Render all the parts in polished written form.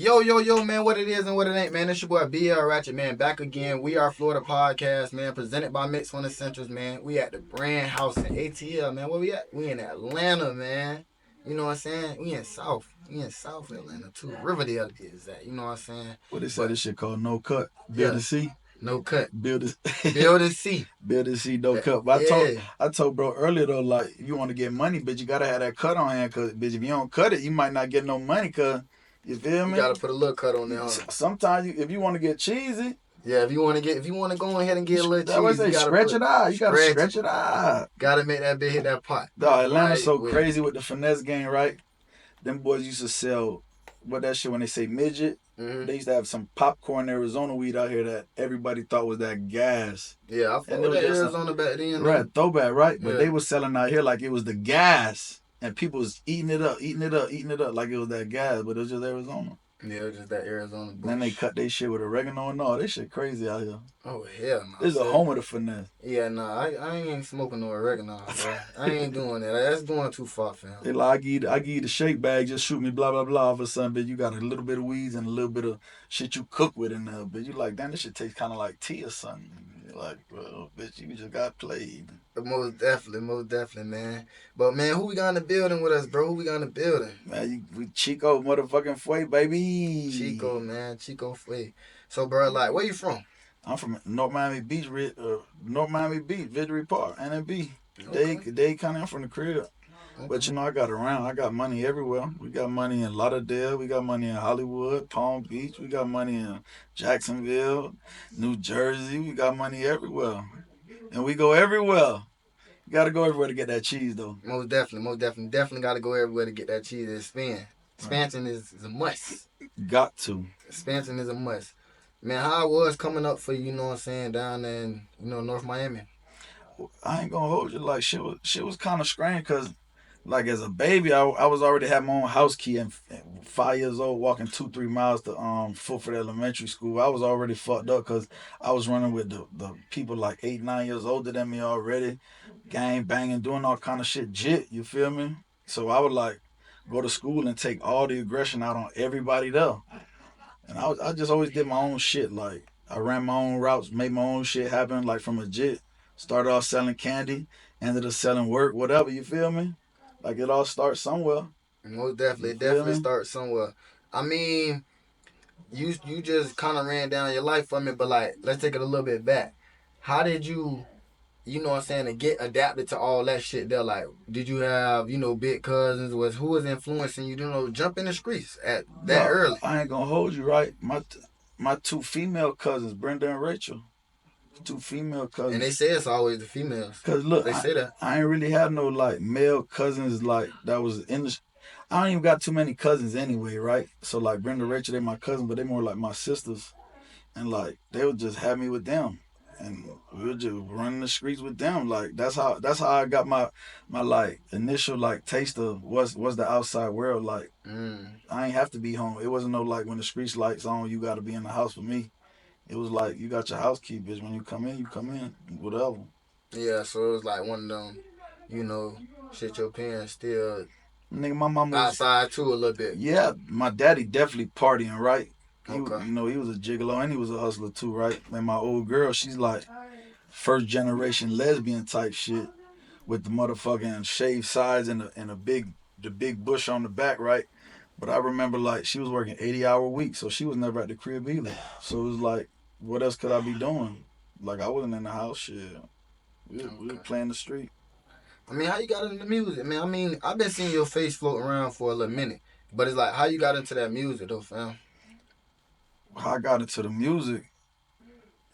Yo, man, what it is and what it ain't, man. It's your boy BL Ratchet, man. Back again. We are Florida Podcast, man. Presented by Mix on Essentials, man. We at the Brand House in ATL, man. Where we at? We in Atlanta, man. You know what I'm saying? We in South Atlanta, too. Riverdale is that. You know what I'm saying? What they say this shit called no cut. Build a C. No cut. Build a C. Build a C, no cut. But I told bro earlier though, like, if you want to get money, bitch, you gotta have that cut on hand, cause bitch, if you don't cut it, you might not get no money, cause you feel me? You gotta put a little cut on there. Huh? Sometimes if you want to get cheesy. Yeah, if you want to go ahead and get a little cheesy, you gotta stretch it out. You gotta stretch it out. Gotta make that bitch hit that pot. Dog, Atlanta's so crazy with the finesse game, right? Them boys used to sell what that shit when they say midget. Mm-hmm. They used to have some popcorn Arizona weed out here that everybody thought was that gas. Yeah, I thought that Arizona back then. Right, throwback, right? But they was selling out here like it was the gas. And people was eating it up like it was that gas, but it was just Arizona. Yeah, it was just that Arizona bush. Then they cut their shit with oregano and all. This shit crazy out here. Oh, hell no. This is a home of the finesse. Yeah, nah, I ain't smoking no oregano, bro. I ain't doing that. That's going too far, fam. They like, I give you the shake bag, just shoot me, blah, blah, blah. All of a sudden, bitch, you got a little bit of weeds and a little bit of shit you cook with in there. But you like, damn, this shit tastes kind of like tea or something. You're like, well, bitch, you just got played. Most definitely, man. But, man, who we got in the building with us, bro? Who we got in the building? Man, we Cheeko motherfucking Fue, baby. Cheeko, man. Cheeko Fue. So, bro, like, where you from? I'm from North Miami Beach, Victory Park, NMB. Okay. They kind of from the crib. Okay. But, you know, I got money everywhere. We got money in Lauderdale. We got money in Hollywood, Palm Beach. We got money in Jacksonville, New Jersey. We got money everywhere. And we go everywhere. You got to go everywhere to get that cheese, though. Most definitely. Definitely got to go everywhere to get that cheese and expand. Expansion is a must. Got to. Expansion is a must. Man, how it was coming up for you, you know what I'm saying, down there in, North Miami? I ain't gonna hold you. Like, shit was kind of strange because, like, as a baby, I was already had my own house key and 5 years old, walking 2-3 miles to Fulford Elementary School. I was already fucked up because I was running with the people like 8-9 years older than me already, gang banging, doing all kind of shit, you feel me? So I would like go to school and take all the aggression out on everybody there. And I just always did my own shit. Like, I ran my own routes, made my own shit happen, like from a jit. Started off selling candy, ended up selling work, whatever, you feel me? Like, it all starts somewhere. Most definitely. It definitely starts somewhere. I mean, you just kind of ran down your life for me, but, like, let's take it a little bit back. How did you know what I'm saying, to get adapted to all that shit there? Like, did you have, big cousins? Who was influencing you, jump in the streets at that early? I ain't gonna hold you, right? My 2 female cousins, Brenda and Rachel. 2 female cousins. And they say it's always the females. Cause look, they say that. I ain't really have no like male cousins like that was in the. I don't even got too many cousins anyway, right? So like Brenda, Rachel, they my cousins, but they more like my sisters, and like they would just have me with them, and we would just run the streets with them. Like that's how I got my like initial like taste of what's the outside world like. I ain't have to be home. It wasn't no like when the streets lights on, you got to be in the house with me. It was like, you got your house key, bitch. When you come in, whatever. Yeah, so it was like one of them, shit your parents still Nigga, my mama was outside too a little bit. Yeah, my daddy definitely partying, right? Okay. He was a gigolo and he was a hustler too, right? And my old girl, she's like first generation lesbian type shit with the motherfucking shaved sides and the big bush on the back, right? But I remember like she was working 80-hour weeks, so she was never at the crib either. So it was like, what else could I be doing? Like, I wasn't in the house, shit. We were playing the street. I mean, how you got into music, man? I mean, I've been seeing your face floating around for a little minute. But it's like, how you got into that music, though, fam? How I got into the music,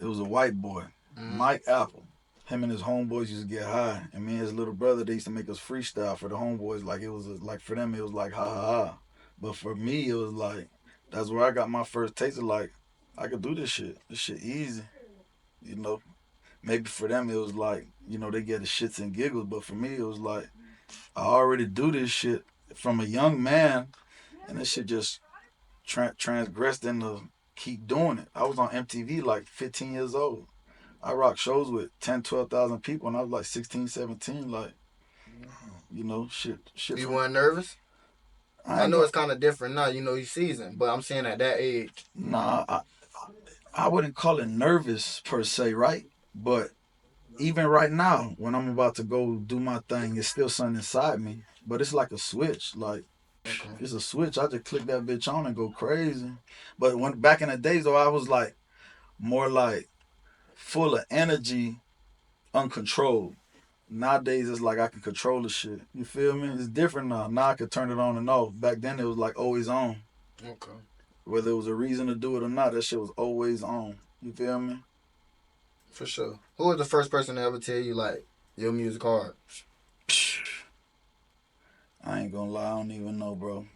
it was a white boy, Mike Apple. Him and his homeboys used to get high. And me and his little brother, they used to make us freestyle for the homeboys. Like, it was, like, for them, it was like, ha, ha, ha. But for me, it was like, that's where I got my first taste of, like, I could do this shit. This shit easy, Maybe for them it was like, they get the shits and giggles. But for me, it was like, I already do this shit from a young man. And this shit just transgressed into keep doing it. I was on MTV like 15 years old. I rocked shows with 10, 12,000 people when I was like 16, 17. Like, shit. You weren't nervous? I know it's kind of different now. You know, you seasoned, but I'm saying at that age. Nah, I wouldn't call it nervous per se, right? But even right now, when I'm about to go do my thing, it's still something inside me. But it's like a switch. Like, it's a switch. I just click that bitch on and go crazy. But when back in the days though, I was like more like full of energy, uncontrolled. Nowadays it's like I can control the shit. You feel me? It's different now. Now I can turn it on and off. Back then it was like always on. Okay. Whether it was a reason to do it or not, that shit was always on. You feel me? For sure. Who was the first person to ever tell you like your music hard? I ain't gonna lie, I don't even know, bro.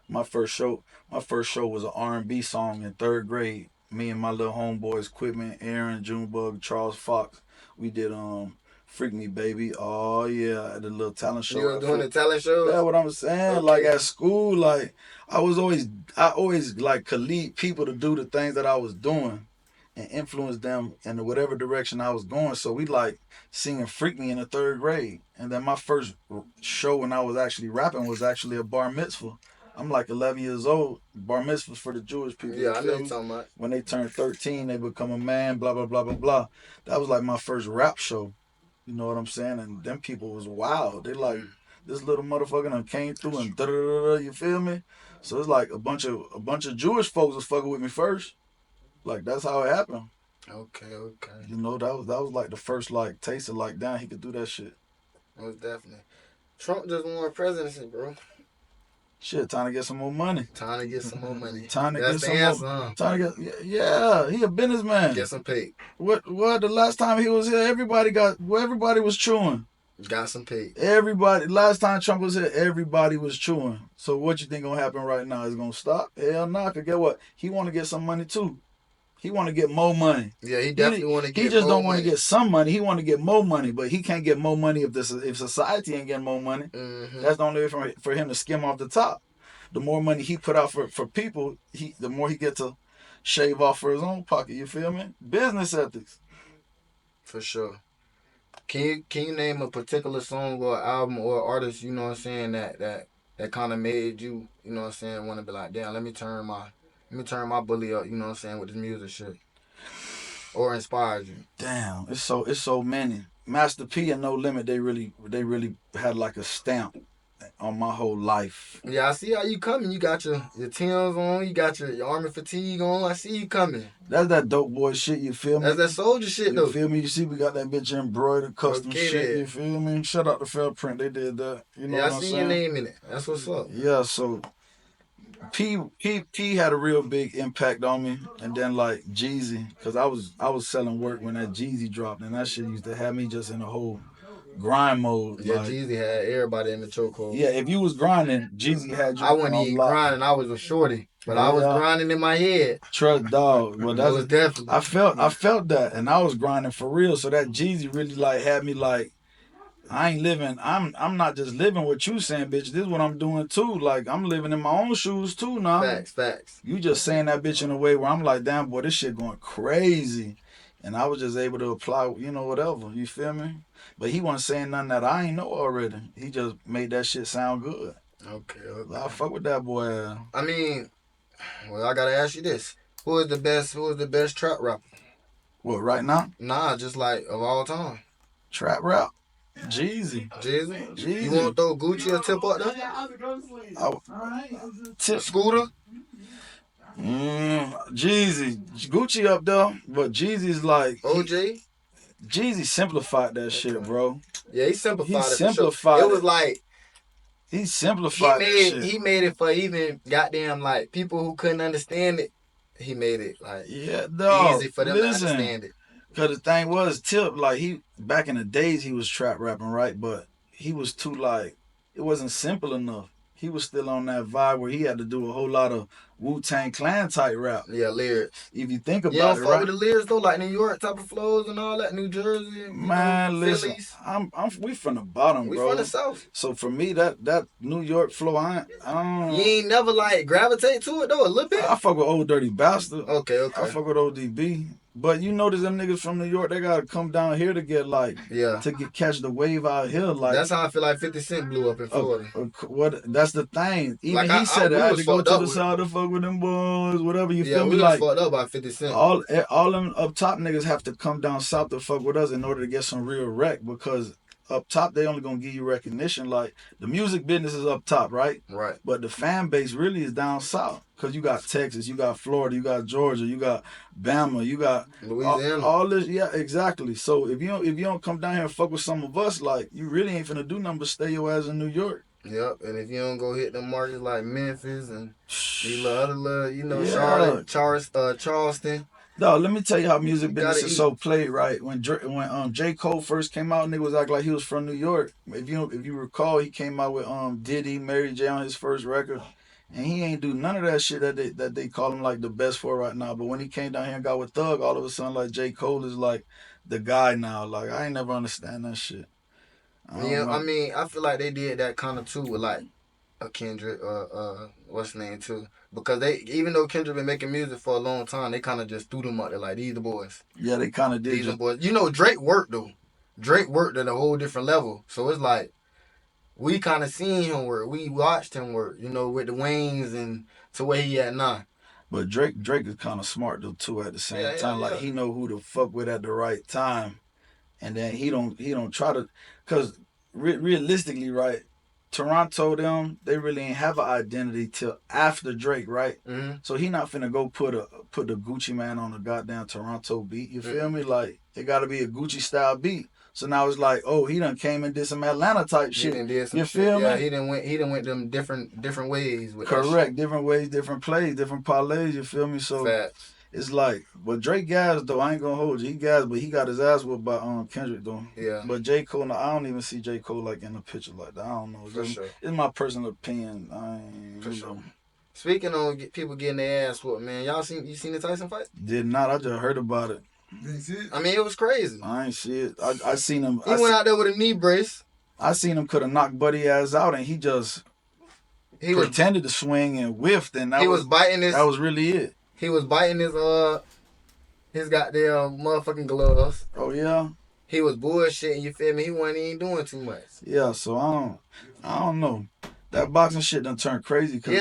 My first show was an R&B song in 3rd grade. Me and my little homeboys, Quitman, Aaron, Junebug, Charles Fox. We did Freak Me Baby. Oh yeah, at the little talent show. You were doing the talent shows? That's what I'm saying. Okay. Like at school, like I always like could lead people to do the things that I was doing and influence them in whatever direction I was going. So we like singing Freak Me in the 3rd grade. And then my first show when I was actually rapping was actually a bar mitzvah. I'm like 11 years old. Bar mitzvahs for the Jewish people. Yeah, I know you're talking about. When they turn 13, they become a man, blah, blah, blah, blah, blah. That was like my first rap show. You know what I'm saying? And them people was wild. They like, this little motherfucker done came through and da-da-da-da, you feel me? So it's like a bunch of Jewish folks was fucking with me first. Like, that's how it happened. Okay. You know, that was like the first like taste of like, damn, he could do that shit. Most definitely. Trump just won presidency, bro. Shit, time to get some more money. Time to get some more money. Time to That's get some answer, more. huh? Time to get, yeah, he a businessman. Get some pay. What? The last time he was here, everybody was chewing. Got some pay. Everybody, last time Trump was here, everybody was chewing. So what you think gonna happen right now? Is it gonna stop? Hell no, cause get what? He want to get some money too. He want to get more money. Yeah, he definitely want to get more money. He just don't want to get some money. He want to get more money, but he can't get more money if society ain't getting more money. Mm-hmm. That's the only way for him to skim off the top. The more money he put out for people, the more he get to shave off for his own pocket. You feel me? Business ethics. For sure. Can you name a particular song or album or artist, you know what I'm saying, that kind of made you, you know what I'm saying, want to be like, damn, let me turn my bully up, you know what I'm saying, with this music shit. Or inspired you? Damn, it's so many. Master P and No Limit, they really had like a stamp on my whole life. Yeah, I see how you coming. You got your Timbs on, you got your army fatigue on. I see you coming. That's that dope boy shit, you feel me? That's that soldier shit, though. You feel me? You see we got that bitch embroidered custom shit, you feel me? Shout out to Fair Print, they did that. You know what I'm saying? Yeah, I see your name in it. That's what's up. Yeah, so P had a real big impact on me, and then like Jeezy, cause I was selling work when that Jeezy dropped, and that shit used to have me just in a whole grind mode. Yeah, like, Jeezy had everybody in the chokehold. Yeah, if you was grinding, Jeezy had you. I wasn't even grinding. I was a shorty, but I was grinding in my head. Truck dog. Well, that was definitely. I felt that, and I was grinding for real. So that Jeezy really like had me like, I ain't living. I'm not just living what you saying, bitch. This is what I'm doing too. Like I'm living in my own shoes too now. Facts. You just saying that bitch in a way where I'm like, damn boy, this shit going crazy. And I was just able to apply, you know, whatever. You feel me? But he wasn't saying nothing that I ain't know already. He just made that shit sound good. Okay. I fuck with that boy. I mean, well, I gotta ask you this: Who is the best trap rapper? What, right now? Nah, just like of all time. Trap rap. Jeezy. You want to throw Gucci or Tip up there? Scooter. Jeezy. Gucci up there, but Jeezy's like OJ. Jeezy simplified that shit, bro. Yeah, he simplified it. Simplified it. It was like he simplified shit. He made it for even goddamn like people who couldn't understand it. He made it like easy for them to understand it. Cause the thing was, Tip, like he back in the days he was trap rapping, right? But he was too like it wasn't simple enough. He was still on that vibe where he had to do a whole lot of Wu-Tang Clan type rap. Yeah, lyrics. If you think about it, right? You don't fuck with the lyrics though, like New York type of flows and all that, New Jersey. Man, listen, we from the bottom, bro. We from the South. So for me, that New York flow, I don't. You ain't never like gravitate to it though, a little bit. I fuck with Old Dirty Bastard. Okay. I fuck with ODB. But you notice them niggas from New York, they gotta come down here to get catch the wave out here. Like that's how I feel like 50 Cent blew up in Florida. What? That's the thing. Even like he said I had to go to the South to fuck with them boys, whatever. You feel me? We was like fucked up by 50 Cent. All them up top niggas have to come down south to fuck with us in order to get some real rec, because up top they only gonna give you recognition. Like the music business is up top, right? Right. But the fan base really is down south, because you got Texas, you got Florida, you got Georgia, you got Bama, you got Louisiana. All this, yeah, exactly. So if you don't come down here and fuck with some of us, like you really ain't finna do nothing but stay your ass in New York. Yep, and if you don't go hit them markets like Memphis and these other Charlotte, Charleston. No, let me tell you how music business is so played, right? When J. Cole first came out, nigga was acting like he was from New York. If you recall, he came out with Diddy, Mary J on his first record, and he ain't do none of that shit that they call him like the best for right now. But when he came down here and got with Thug, all of a sudden like J. Cole is like the guy now. Like I ain't never understand that shit. I mean, I feel like they did that kind of too with like a Kendrick, what's his name too. Because even though Kendrick been making music for a long time, they kind of just threw them out there like, these the boys. Yeah, they kind of did. These the boys. You know, Drake worked though. Drake worked at a whole different level. So it's like, we kind of seen him work. We watched him work, you know, with the Waynes and to where he at now. But Drake is kind of smart though too at the same time. Like he know who to fuck with at the right time. And then he don't try to, because realistically, right, Toronto, they really ain't have an identity till after Drake, right? Mm-hmm. So he not finna go put the Gucci Man on a goddamn Toronto beat. You feel me? Like it got to be a Gucci style beat. So now it's like, oh, he done came and did some Atlanta type shit. You feel me? Yeah, he done went them different ways with correct, different ways, different plays, different parlays. You feel me? So. Facts. It's like, but Drake gas though. I ain't gonna hold you. He gas, but he got his ass whooped by Kendrick though. Yeah. But J. Cole, no, I don't even see J. Cole like in the picture like that. I don't know. Sure. It's my personal opinion. Sure. Speaking on people getting their ass whooped, man, you seen the Tyson fight? Did not. I just heard about it. I mean, it was crazy. I ain't see it. I seen him. He went out there with a knee brace. I seen him could have knocked Buddy ass out, and he pretended to swing and whiffed, and that was biting his. That was really it. He was biting his goddamn motherfucking gloves. Oh yeah. He was bullshitting. You feel me? He wasn't even doing too much. Yeah. So I don't know. That boxing shit done turned crazy. Cause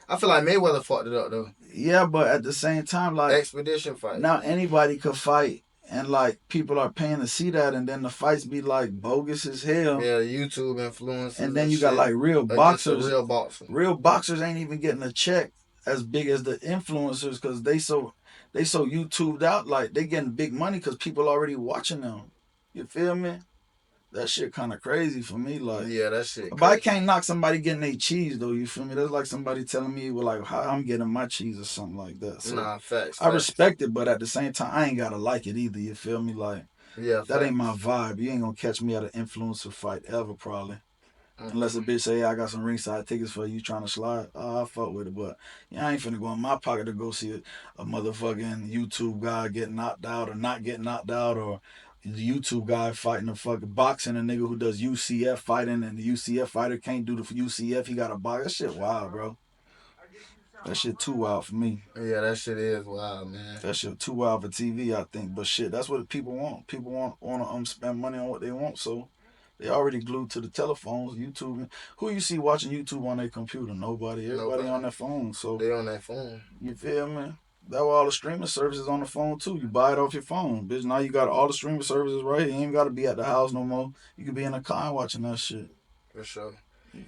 I feel like Mayweather fucked it up though. Yeah, but at the same time, like expedition fight. Now anybody could fight, and like people are paying to see that, and then the fights be like bogus as hell. Yeah, YouTube influencers. And then you got like real boxers. Real boxers. Real boxers ain't even getting a check as big as the influencers, because they so YouTubed out. Like they getting big money because people already watching them. You feel me? That shit kind of crazy for me. Like yeah, that shit. But I can't knock somebody getting their cheese though. You feel me? That's like somebody telling me, well, like how I'm getting my cheese or something like that. So nah, facts. I respect it, but at the same time, I ain't gotta like it either. You feel me? Like yeah, that ain't my vibe. You ain't gonna catch me at an influencer fight ever, probably. Unless a bitch say, hey, I got some ringside tickets for you trying to slide. I fuck with it. But I ain't finna go in my pocket to go see a motherfucking YouTube guy get knocked out or not get knocked out, or the YouTube guy fighting a fucking boxing, a nigga who does UCF fighting, and the UCF fighter can't do the UCF. He got a box. That shit wild, bro. That shit too wild for me. Yeah, that shit is wild, man. That shit too wild for TV, I think. But shit, that's what people want. People want to spend money on what they want, so they already glued to the telephones, YouTube. Who you see watching YouTube on their computer? Nobody. Everybody on their phone. So they on their phone. You feel me? That's why all the streaming services on the phone too. You buy it off your phone, bitch. Now you got all the streaming services right here. You ain't got to be at the house no more. You can be in the car watching that shit. For sure.